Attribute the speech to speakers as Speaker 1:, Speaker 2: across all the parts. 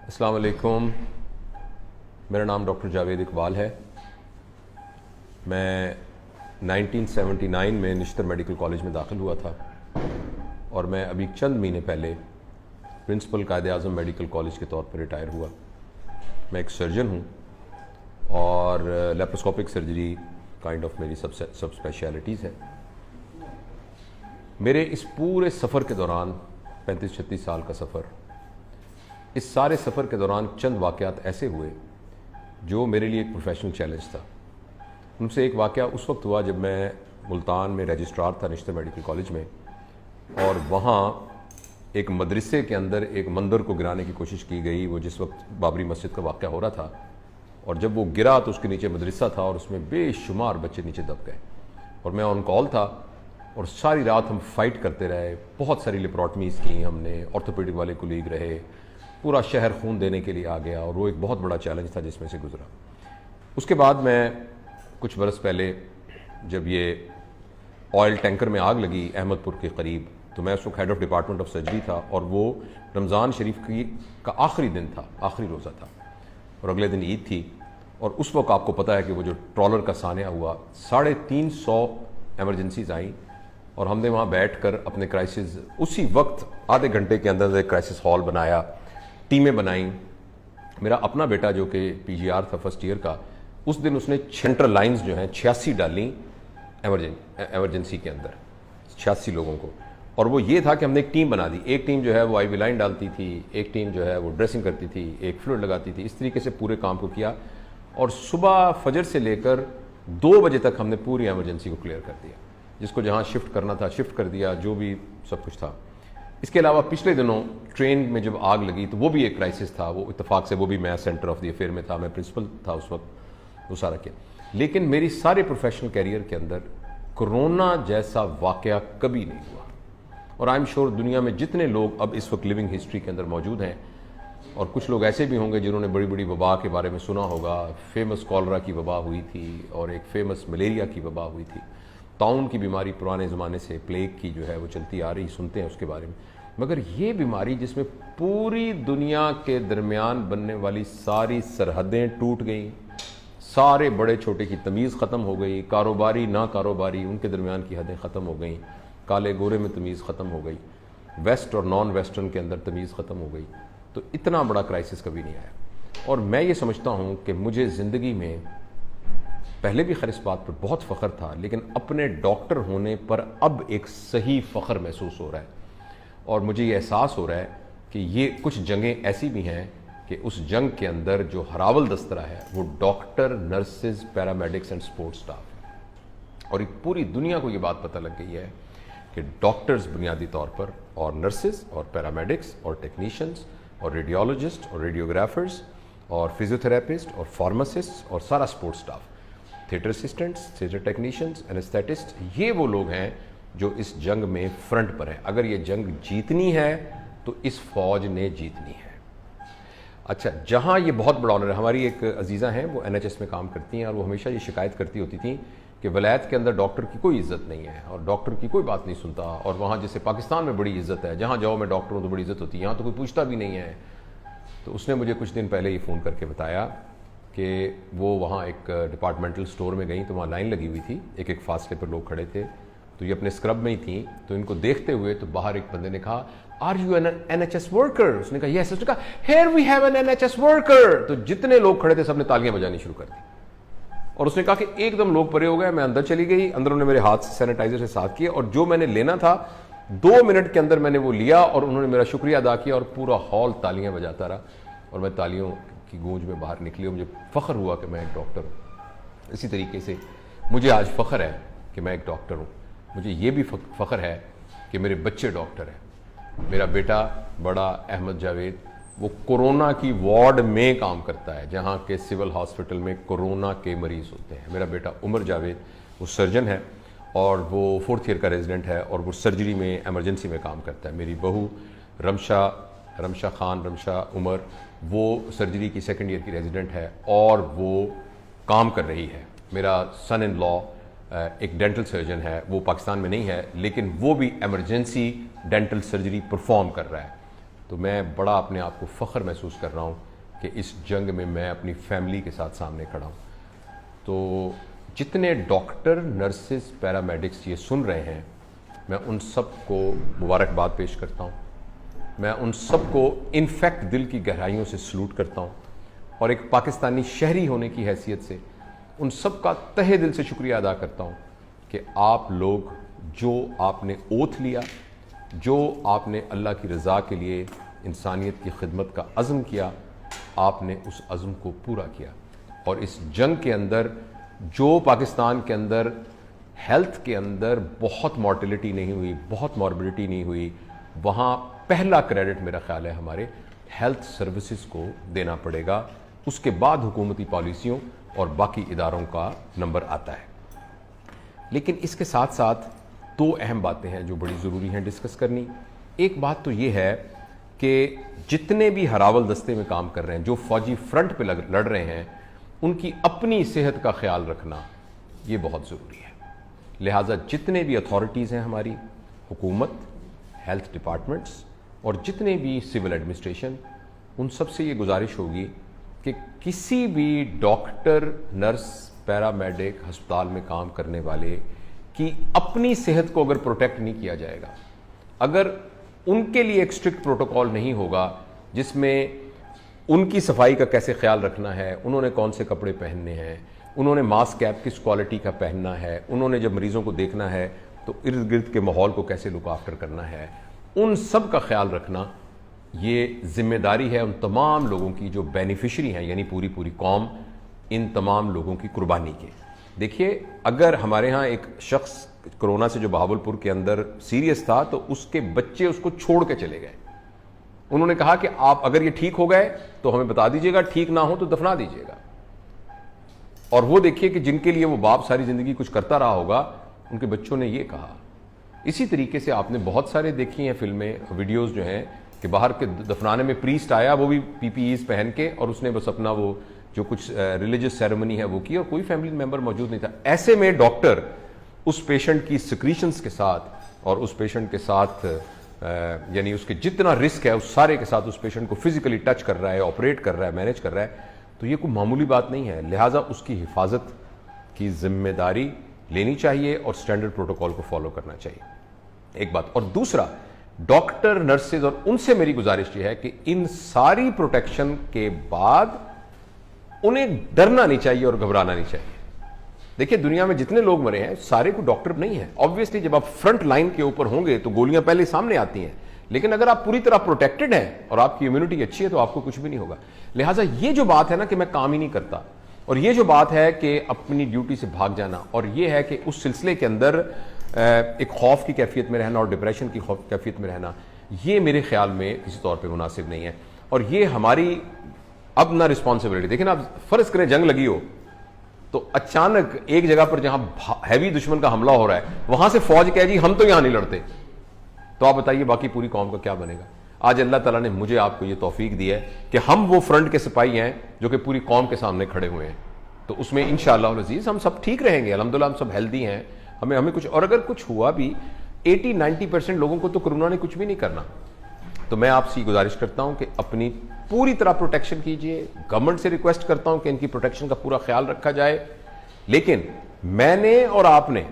Speaker 1: अस्सलाम वालेकुम। मेरा नाम डॉक्टर जावेद इकबाल है। मैं 1979 में निश्तर मेडिकल कॉलेज में दाखिल हुआ था और मैं अभी चंद महीने पहले प्रिंसिपल कायदे आज़म मेडिकल कॉलेज के तौर पर रिटायर हुआ। मैं एक सर्जन हूँ और लेप्रोस्कोपिक सर्जरी काइंड ऑफ मेरी सब स्पेशलिटीज़ है। मेरे इस पूरे सफ़र के दौरान 35-36 साल का सफ़र, इस सारे सफ़र के दौरान चंद वाक़यात ऐसे हुए जो मेरे लिए एक प्रोफेशनल चैलेंज था। उनसे एक वाक़या उस वक्त हुआ जब मैं मुल्तान में रजिस्ट्रार था निश्तर मेडिकल कॉलेज में, और वहाँ एक मदरसे के अंदर एक मंदिर को गिराने की कोशिश की गई। वो जिस वक्त बाबरी मस्जिद का वाक़या हो रहा था, और जब वो गिरा तो उसके नीचे मदरसा था और उसमें बेशुमार बच्चे नीचे दब गए। और मैं ऑन कॉल था और सारी रात हम फाइट करते रहे। बहुत सारी लेप्रोटमीज़ की हमने, ऑर्थोपेडिक वाले कोलीग रहे, पूरा शहर खून देने के लिए आ गया और वो एक बहुत बड़ा चैलेंज था जिसमें से गुजरा। उसके बाद मैं कुछ बरस पहले जब ये ऑयल टैंकर में आग लगी अहमदपुर के करीब, तो मैं उस वक्त head of department of surgery था और वो रमज़ान शरीफ का आखिरी दिन था, आखिरी रोज़ा था और अगले दिन ईद थी। और उस वक्त आपको पता है कि वो जो ट्रॉलर का सानिया हुआ, 350 एमरजेंसीज आई और हमने वहाँ बैठ कर अपने क्राइसिस उसी वक्त आधे घंटे के अंदर एक क्राइसिस हॉल बनाया, टीमें बनाई। मेरा अपना बेटा जो कि पीजीआर था फर्स्ट ईयर का, उस दिन उसने सेंट्रल लाइंस जो हैं 86 डाली एमरजेंसी के अंदर, 86 लोगों को। और वो ये था कि हमने एक टीम बना दी। एक टीम जो है वो आईवी लाइन डालती थी, एक टीम जो है वो ड्रेसिंग करती थी, एक फ्लूइड लगाती थी। इस तरीके से पूरे काम को किया और सुबह फजर से लेकर 2 बजे तक हमने पूरी एमरजेंसी को क्लियर कर दिया। जिसको जहाँ शिफ्ट करना था शिफ्ट कर दिया, जो भी सब कुछ था। इसके अलावा पिछले दिनों ट्रेन में जब आग लगी तो वो भी एक क्राइसिस था। वो इत्तेफाक से वो भी मैं सेंटर ऑफ द अफेयर में था, मैं प्रिंसिपल था उस वक्त, वो सारा किया। लेकिन मेरी सारे प्रोफेशनल कैरियर के अंदर कोरोना जैसा वाकया कभी नहीं हुआ। और आई एम श्योर दुनिया में जितने लोग अब इस वक्त लिविंग हिस्ट्री के अंदर मौजूद हैं, और कुछ लोग ऐसे भी होंगे जिन्होंने बड़ी बड़ी वबा के बारे में सुना होगा। फेमस कॉलरा की वबा हुई थी और एक फेमस मलेरिया की वबा हुई थी। ताउन की बीमारी पुराने ज़माने से, प्लेग की जो है वो चलती आ रही, सुनते हैं उसके बारे में। मगर ये बीमारी जिसमें पूरी दुनिया के दरमियान बनने वाली सारी सरहदें टूट गई, सारे बड़े छोटे की तमीज़ ख़त्म हो गई, कारोबारी ना कारोबारी उनके दरमियान की हदें ख़त्म हो गई, काले गोरे में तमीज़ ख़त्म हो गई, वेस्ट और नॉन वेस्टर्न के अंदर तमीज़ ख़त्म हो गई। तो इतना बड़ा क्राइसिस कभी नहीं आया। और मैं ये समझता हूँ कि मुझे ज़िंदगी में पहले भी खैर इस बात पर बहुत फ़ख्र था, लेकिन अपने डॉक्टर होने पर अब एक सही फ़ख्र महसूस हो रहा है। और मुझे ये एहसास हो रहा है कि ये कुछ जंगें ऐसी भी हैं कि उस जंग के अंदर जो हरावल दस्तरा है वो doctor, nurses, paramedics and support staff है। और पूरी दुनिया को ये बात पता लग गई है कि डॉक्टर्स बुनियादी तौर पर, और नर्सेज और पैरामेडिक्स और टेक्नीशियंस और रेडियोलॉजिस्ट और रेडियोग्राफर्स और फिजियोथेरेपिस्ट और फार्मासिस्ट और सारा support staff, theatre assistants, theatre technicians, anaesthetist, ये वो लोग हैं जो इस जंग में फ्रंट पर है। अगर ये जंग जीतनी है तो इस फौज ने जीतनी है। अच्छा, जहाँ ये बहुत बड़ा ऑनर है, हमारी एक अजीज़ा हैं वो NHS में काम करती हैं और वो हमेशा ये शिकायत करती होती थी कि वलायत के अंदर डॉक्टर की कोई इज़्ज़त नहीं है और डॉक्टर की कोई बात नहीं सुनता। और वहाँ जैसे पाकिस्तान में बड़ी इज़्ज़त है, जहाँ जाओ मैं डॉक्टर हूँ तो बड़ी इज़्ज़त होती है, यहाँ तो कोई पूछता भी नहीं है। तो उसने मुझे कुछ दिन पहले ही फ़ोन करके बताया कि वो वहाँ एक डिपार्टमेंटल स्टोर में गई तो वहाँ लाइन लगी हुई थी, एक एक फासले पर लोग खड़े थे। तो ये अपने स्क्रब में ही थी, तो इनको देखते हुए तो बाहर एक बंदे ने कहा, are you an NHS worker? उसने कहा यस। उसने कहा here we have an NHS worker. तो जितने लोग खड़े थे सबने तालियां बजानी शुरू कर दी और उसने कहा कि एकदम लोग परे हो गए। मैं अंदर चली गई, अंदर उन्होंने मेरे हाथ से सैनिटाइजर से साफ किया और जो मैंने लेना था 2 मिनट के अंदर मैंने वो लिया और उन्होंने मेरा शुक्रिया अदा किया और पूरा हॉल तालियां बजाता रहा और मैं तालियों की गूंज में बाहर निकली और मुझे फ़ख्र हुआ कि मैं एक डॉक्टर हूँ। इसी तरीके से मुझे आज फ़ख्र है कि मैं एक डॉक्टर हूँ। मुझे ये भी फ़ख्र है कि मेरे बच्चे डॉक्टर हैं। मेरा बेटा बड़ा अहमद जावेद वो कोरोना की वार्ड में काम करता है, जहाँ के सिविल हॉस्पिटल में कोरोना के मरीज़ होते हैं। मेरा बेटा उमर जावेद वो सर्जन है और वो 4th ईयर का रेजिडेंट है और वो सर्जरी में, एमरजेंसी में काम करता है। मेरी बहू रमशा उमर वो सर्जरी की 2nd ईयर की रेजिडेंट है और वो काम कर रही है। मेरा सन इन लॉ एक डेंटल सर्जन है, वो पाकिस्तान में नहीं है लेकिन वो भी एमरजेंसी डेंटल सर्जरी परफॉर्म कर रहा है। तो मैं बड़ा अपने आप को फ़ख्र महसूस कर रहा हूँ कि इस जंग में मैं अपनी फैमिली के साथ सामने खड़ा हूँ। तो जितने डॉक्टर, नर्सेस, पैरामेडिक्स ये सुन रहे हैं, मैं उन सब को मुबारकबाद पेश करता हूँ। मैं उन सब को इनफैक्ट दिल की गहराइयों से सलूट करता हूँ और एक पाकिस्तानी शहरी होने की हैसियत से उन सब का तहे दिल से शुक्रिया अदा करता हूँ कि आप लोग जो आपने ओथ लिया, जो आपने अल्लाह की रज़ा के लिए इंसानियत की खिदमत का अज़्म किया, आपने उस अज़्म को पूरा किया। और इस जंग के अंदर जो पाकिस्तान के अंदर हेल्थ के अंदर बहुत मॉर्टिलिटी नहीं हुई, बहुत मॉर्बिडिटी नहीं हुई, वहाँ पहला क्रेडिट मेरा ख्याल है हमारे हेल्थ सर्विसेज को देना पड़ेगा। उसके बाद हुकूमती पॉलिसियों और बाकी इदारों का नंबर आता है। लेकिन इसके साथ साथ दो अहम बातें हैं जो बड़ी ज़रूरी हैं डिस्कस करनी। एक बात तो ये है कि जितने भी हरावल दस्ते में काम कर रहे हैं, जो फौजी फ्रंट पे लड़ रहे हैं, उनकी अपनी सेहत का ख्याल रखना ये बहुत ज़रूरी है। लिहाजा जितने भी अथॉरिटीज़ हैं हमारी, हुकूमत, हेल्थ डिपार्टमेंट्स और जितने भी सिविल एडमिनिस्ट्रेशन, उन सब से ये गुजारिश होगी कि किसी भी डॉक्टर, नर्स, पैरामेडिक, अस्पताल में काम करने वाले की अपनी सेहत को अगर प्रोटेक्ट नहीं किया जाएगा, अगर उनके लिए एक स्ट्रिक्ट प्रोटोकॉल नहीं होगा जिसमें उनकी सफाई का कैसे ख्याल रखना है, उन्होंने कौन से कपड़े पहनने हैं, उन्होंने मास्क कैप किस क्वालिटी का पहनना है, उन्होंने जब मरीज़ों को देखना है तो इर्द गिर्द के माहौल को कैसे लुक आफ्टर करना है, उन सब का ख्याल रखना ये जिम्मेदारी है उन तमाम लोगों की जो बेनिफिशरी हैं, यानी पूरी पूरी कौम, इन तमाम लोगों की कुर्बानी के। देखिए, अगर हमारे यहाँ एक शख्स कोरोना से जो बहावलपुर के अंदर सीरियस था तो उसके बच्चे उसको छोड़ के चले गए। उन्होंने कहा कि आप अगर ये ठीक हो गए तो हमें बता दीजिएगा, ठीक ना हो तो दफना दीजिएगा। और वो देखिए कि जिनके लिए वो बाप सारी जिंदगी कुछ करता रहा होगा, उनके बच्चों ने ये कहा। इसी तरीके से आपने बहुत सारे देखी हैं फिल्में, वीडियोस जो हैं कि बाहर के दफनाने में प्रीस्ट आया, वो भी पीपीईज पहन के, और उसने बस अपना वो जो कुछ रिलीजियस सेरेमनी है वो की और कोई फैमिली मेंबर मौजूद नहीं था। ऐसे में डॉक्टर उस पेशेंट की सिक्रीशंस के साथ और उस पेशेंट के साथ यानी उसके जितना रिस्क है उस सारे के साथ उस पेशेंट को फिजिकली टच कर रहा है, ऑपरेट कर रहा है, मैनेज कर रहा है, तो ये कोई मामूली बात नहीं है। लिहाजा उसकी हिफाजत की जिम्मेदारी लेनी चाहिए और स्टैंडर्ड प्रोटोकॉल को फॉलो करना चाहिए, एक बात। और दूसरा, डॉक्टर, नर्सेज और उनसे मेरी गुजारिश ये है कि इन सारी प्रोटेक्शन के बाद उन्हें डरना नहीं चाहिए और घबराना नहीं चाहिए। देखिए, दुनिया में जितने लोग मरे हैं सारे को डॉक्टर नहीं है। ऑब्वियसली जब आप फ्रंट लाइन के ऊपर होंगे तो गोलियां पहले सामने आती हैं, लेकिन अगर आप पूरी तरह प्रोटेक्टेड हैं और आपकी इम्यूनिटी अच्छी है तो आपको कुछ भी नहीं होगा। लिहाजा ये जो बात है ना कि मैं काम ही नहीं करता, और ये जो बात है कि अपनी ड्यूटी से भाग जाना, और ये है कि उस सिलसिले के अंदर एक खौफ की कैफियत में रहना और डिप्रेशन की खौफ कैफियत में रहना, ये मेरे ख्याल में किसी तौर पे मुनासिब नहीं है। और ये हमारी अब ना रिस्पॉन्सिबिलिटी। देखिए ना, आप फर्ज करें जंग लगी हो तो अचानक एक जगह पर जहां हैवी दुश्मन का हमला हो रहा है वहां से फौज कहे जी हम तो यहां नहीं लड़ते, तो आप बताइए बाकी पूरी कौम का क्या बनेगा। आज अल्लाह ताला ने मुझे आपको ये तौफीक दी है कि हम वो फ्रंट के सिपाही हैं जो कि पूरी कौम के सामने खड़े हुए हैं, तो उसमें इंशाअल्लाह अज़ीज़ हम सब ठीक रहेंगे। अल्हम्दुलिल्लाह हम सब हेल्दी हैं, हमें कुछ, और अगर कुछ हुआ भी 80-90% लोगों को तो कोरोना ने कुछ भी नहीं करना। तो मैं आपसे गुजारिश करता हूं कि अपनी पूरी तरह प्रोटेक्शन कीजिए। गवर्नमेंट से रिक्वेस्ट करता हूं कि इनकी प्रोटेक्शन का पूरा ख्याल रखा जाए, लेकिन मैंने और आपने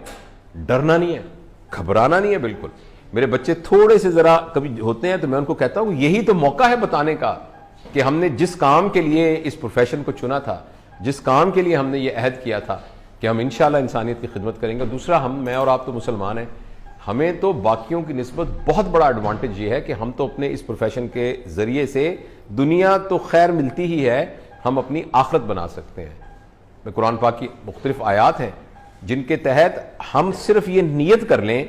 Speaker 1: डरना नहीं है, घबराना नहीं है बिल्कुल। मेरे बच्चे थोड़े से जरा कभी होते हैं तो मैं उनको कहता हूं यही तो मौका है बताने का कि हमने जिस काम के लिए इस प्रोफेशन को चुना था, जिस काम के लिए हमने ये अहद किया था कि हम इंशाल्लाह इंसानियत की खिदमत करेंगे। दूसरा, मैं और आप तो मुसलमान हैं, हमें तो बाकियों की निस्बत बहुत बड़ा एडवांटेज ये है कि हम तो अपने इस प्रोफेशन के जरिए से दुनिया तो खैर मिलती ही है, हम अपनी आखिरत बना सकते हैं। मैं कुरान पाक की मुख्तलिफ आयात हैं जिनके तहत हम सिर्फ ये नीयत कर लें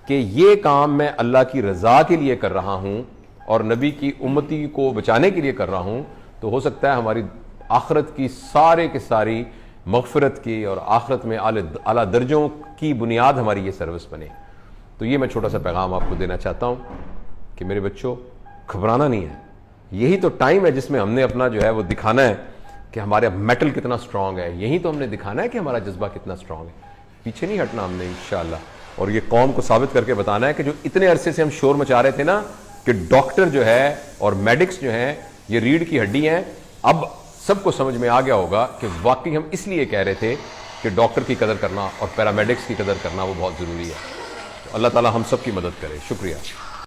Speaker 1: कि ये काम मैं अल्लाह की रजा के लिए कर रहा हूं और नबी की उम्मती को बचाने के लिए कर रहा हूं, तो हो सकता है हमारी आखिरत की सारे के सारी मगफिरत की और आखिरत में आला दर्जों की बुनियाद हमारी ये सर्विस बने। तो ये मैं छोटा सा पैगाम आपको देना चाहता हूं कि मेरे बच्चों, घबराना नहीं है। यही तो टाइम है जिसमें हमने अपना जो है वो दिखाना है कि हमारा मेटल कितना स्ट्रांग है। यही तो हमने दिखाना है कि हमारा जज्बा कितना स्ट्रांग है। पीछे नहीं हटना हमने इंशाअल्लाह, और ये कौम को साबित करके बताना है कि जो इतने अरसे से हम शोर मचा रहे थे ना कि डॉक्टर जो है और मेडिक्स जो हैं ये रीढ़ की हड्डी हैं। अब सबको समझ में आ गया होगा कि वाकई हम इसलिए कह रहे थे कि डॉक्टर की कदर करना और पैरामेडिक्स की कदर करना वो बहुत ज़रूरी है। तो अल्लाह ताला हम सब की मदद करे। शुक्रिया।